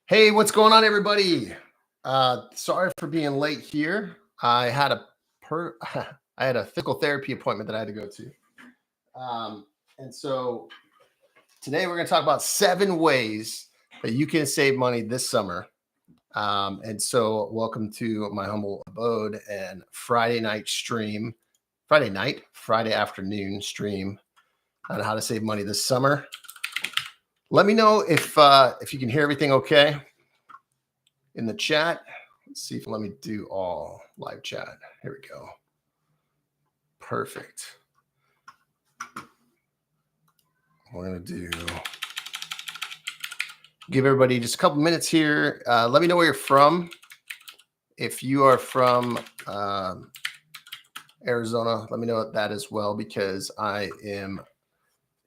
Hey, what's going on, everybody? Sorry for being late here. I had a I had a physical therapy appointment that I had to go to, and so today we're going to talk about 7 ways that you can save money this summer. And so, welcome to my humble abode and Friday afternoon stream on how to save money this summer. Let me know if you can hear everything okay in the chat. Let's see if let me do all live chat. Here we go. Perfect. We're gonna give everybody just a couple minutes here. Let me know where you're from. If you are from Arizona, let me know that as well, because I am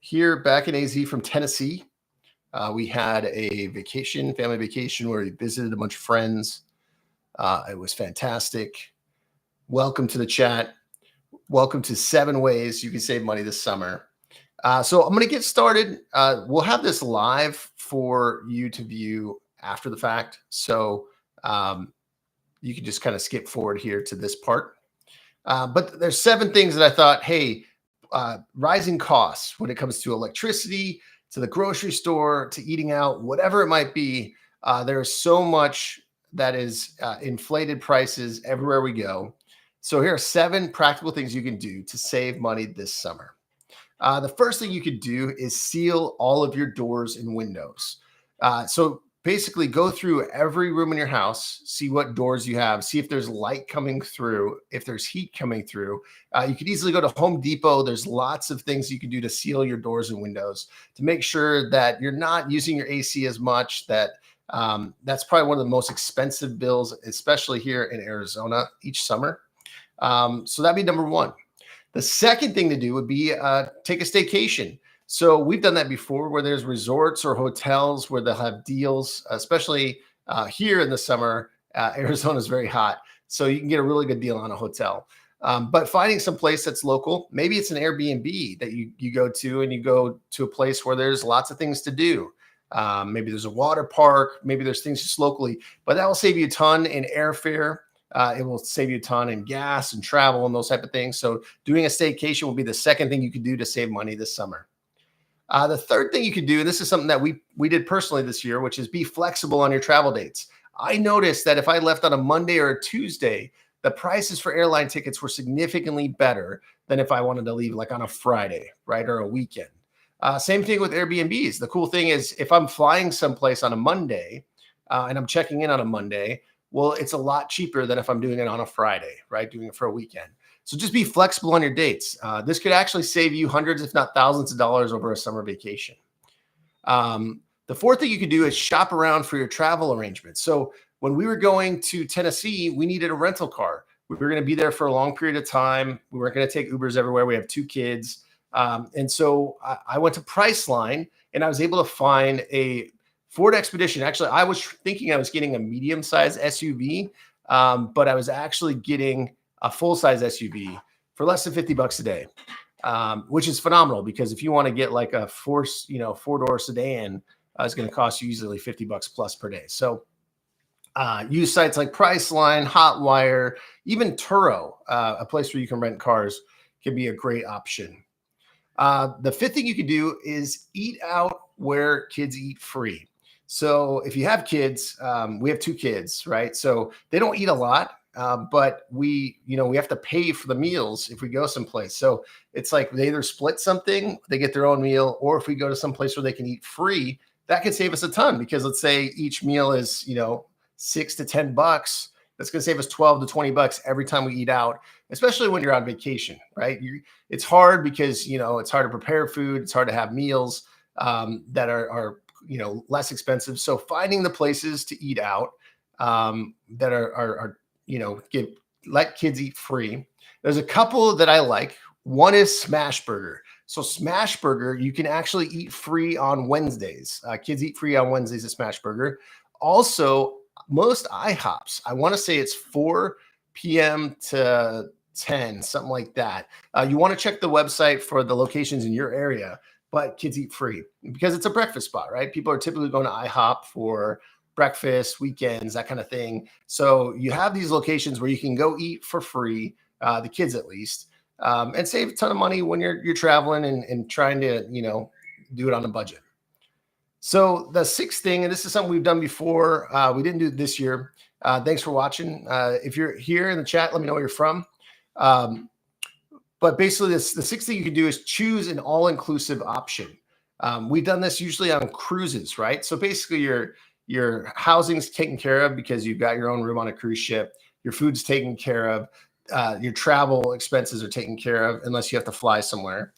here back in AZ from Tennessee. We had a family vacation, where we visited a bunch of friends. It was fantastic. Welcome to the chat. Welcome to 7 ways you can save money this summer. So I'm going to get started. We'll have this live for you to view after the fact. So you can just kind of skip forward here to this part. But there's 7 things that I thought, hey, rising costs when it comes to electricity, to the grocery store, to eating out, whatever it might be. There's so much that is inflated prices everywhere we go. So here are 7 practical things you can do to save money this summer. The first thing you could do is seal all of your doors and windows. So basically go through every room in your house, see what doors you have, see if there's light coming through, if there's heat coming through. You could easily go to Home Depot. There's lots of things you can do to seal your doors and windows to make sure that you're not using your AC as much. That's probably one of the most expensive bills, especially here in Arizona each summer. So that'd be number 1. The second thing to do would be take a staycation. So we've done that before, where there's resorts or hotels where they'll have deals, especially here in the summer. Arizona is very hot, so you can get a really good deal on a hotel. But finding some place that's local, maybe it's an Airbnb that you go to, and you go to a place where there's lots of things to do. Maybe there's a water park, maybe there's things just locally, but that will save you a ton in airfare. It will save you a ton in gas and travel and those type of things. So doing a staycation will be the second thing you could do to save money this summer. The third thing you could do, and this is something that we did personally this year, which is be flexible on your travel dates. I noticed that if I left on a Monday or a Tuesday, the prices for airline tickets were significantly better than if I wanted to leave like on a Friday, right, or a weekend. Same thing with Airbnbs. The cool thing is, if I'm flying someplace on a Monday and I'm checking in on a Monday, well, it's a lot cheaper than if I'm doing it on a Friday, right? Doing it for a weekend. So just be flexible on your dates. This could actually save you hundreds, if not thousands of dollars over a summer vacation. The fourth thing you could do is shop around for your travel arrangements. So when we were going to Tennessee, we needed a rental car. We were going to be there for a long period of time. We weren't going to take Ubers everywhere. We have 2 kids. And so I went to Priceline, and I was able to find a Ford Expedition. Actually, I was thinking I was getting a medium-sized SUV, but I was actually getting a full-size SUV for less than $50 a day, which is phenomenal, because if you want to get like a 4-door sedan, it's going to cost you easily $50 plus per day. So use sites like Priceline, Hotwire, even Turo, a place where you can rent cars, can be a great option. The fifth thing you can do is eat out where kids eat free. So if you have kids, we have 2 kids, right? So they don't eat a lot, but we have to pay for the meals if we go someplace. So it's like they either split something, they get their own meal, or if we go to some place where they can eat free, that could save us a ton, because let's say each meal is, $6 to $10. That's going to save us $12 to $20 every time we eat out, especially when you're on vacation, right? It's hard because, it's hard to prepare food. It's hard to have meals that are less expensive. So finding the places to eat out that are let kids eat free. There's a couple that I like. One is Smashburger. So Smashburger, you can actually eat free on Wednesdays. Kids eat free on Wednesdays at Smashburger. Also, most IHOPs, I want to say it's 4 p.m. to 10, something like that. You want to check the website for the locations in your area, but kids eat free because it's a breakfast spot, right? People are typically going to IHOP for breakfast, weekends, that kind of thing. So you have these locations where you can go eat for free, the kids at least, and save a ton of money when you're traveling and trying to, do it on a budget. So the sixth thing, and this is something we've done before, we didn't do it this year. Thanks for watching. If you're here in the chat, let me know where you're from. But basically, the sixth thing you can do is choose an all-inclusive option. We've done this usually on cruises, right? So basically, your housing's taken care of because you've got your own room on a cruise ship. Your food's taken care of. Your travel expenses are taken care of, unless you have to fly somewhere.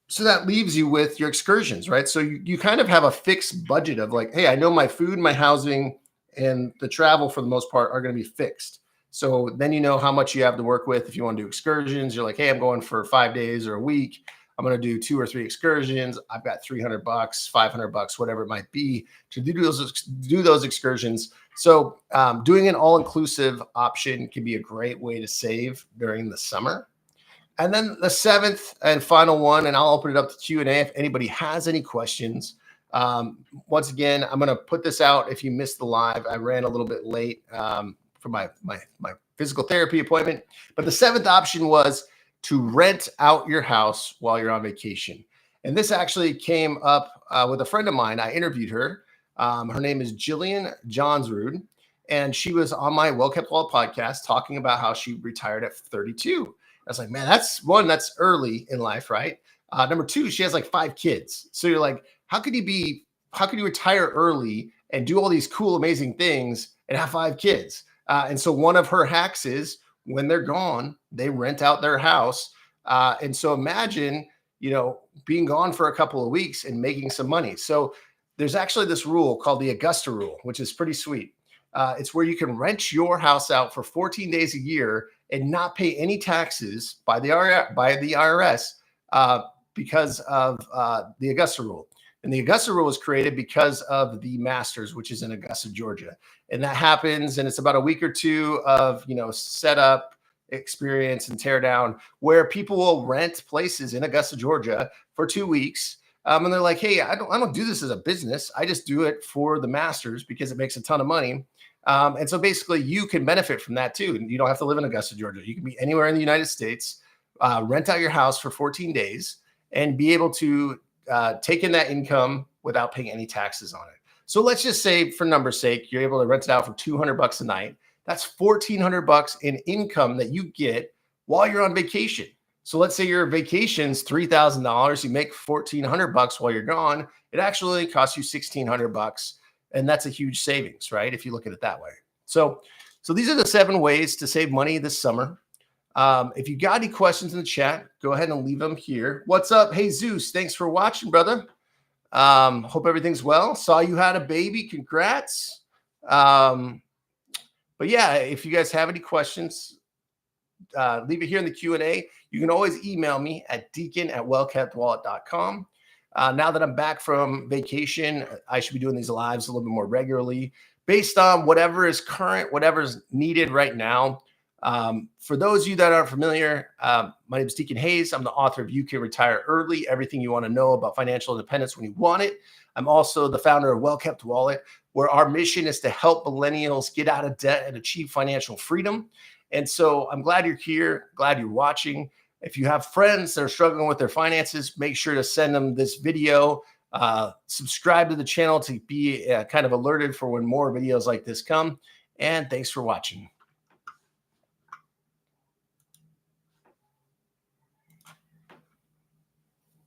So that leaves you with your excursions, right? So you kind of have a fixed budget of like, hey, I know my food, my housing, and the travel for the most part are going to be fixed. So then you know how much you have to work with. If you want to do excursions, you're like, hey, I'm going for 5 days or a week. I'm going to do 2 or 3 excursions. I've got $300, $500, whatever it might be to do those excursions. So doing an all-inclusive option can be a great way to save during the summer. And then the seventh and final one, and I'll open it up to Q&A if anybody has any questions. Once again, I'm going to put this out if you missed the live. I ran a little bit late for my physical therapy appointment. But the seventh option was to rent out your house while you're on vacation. And this actually came up with a friend of mine. I interviewed her. Her name is Jillian Johnsrud, and she was on my Well Kept Wallet podcast talking about how she retired at 32. I was like, man, that's early in life, right? Number 2, she has like 5 kids. So you're like, how could you retire early and do all these cool, amazing things and have 5 kids? And so one of her hacks is when they're gone, they rent out their house. And so imagine, being gone for a couple of weeks and making some money. So there's actually this rule called the Augusta rule, which is pretty sweet. It's where you can rent your house out for 14 days a year and not pay any taxes by the IRS because of the Augusta rule. And the Augusta rule was created because of the Masters, which is in Augusta, Georgia. And that happens, and it's about a week or 2 of, setup, experience, and tear down, where people will rent places in Augusta, Georgia for 2 weeks. And they're like, hey, I don't do this as a business. I just do it for the Masters because it makes a ton of money. And so basically you can benefit from that too. You don't have to live in Augusta, Georgia. You can be anywhere in the United States, rent out your house for 14 days and be able to take in that income without paying any taxes on it. So let's just say, for numbers' sake, you're able to rent it out for $200 a night. That's $1,400 in income that you get while you're on vacation. So let's say your vacation's $3,000. You make $1,400 while you're gone. It actually costs you $1,600. And that's a huge savings, right? If you look at it that way. So these are the 7 ways to save money this summer. If you got any questions in the chat, go ahead and leave them here. What's up? Hey, Zeus, thanks for watching, brother. Hope everything's well. Saw you had a baby. Congrats. But yeah, if you guys have any questions, leave it here in the Q&A. You can always email me at deacon@wellkeptwallet.com. Now that I'm back from vacation, I should be doing these lives a little bit more regularly based on whatever is current, whatever's needed right now. For those of you that aren't familiar, my name is Deacon Hayes. I'm the author of You Can Retire Early, Everything You Want to Know About Financial Independence When You Want It. I'm also the founder of Well Kept Wallet, where our mission is to help millennials get out of debt and achieve financial freedom. And so I'm glad you're here, glad you're watching. If you have friends that are struggling with their finances, make sure to send them this video. Subscribe to the channel to be kind of alerted for when more videos like this come. And thanks for watching.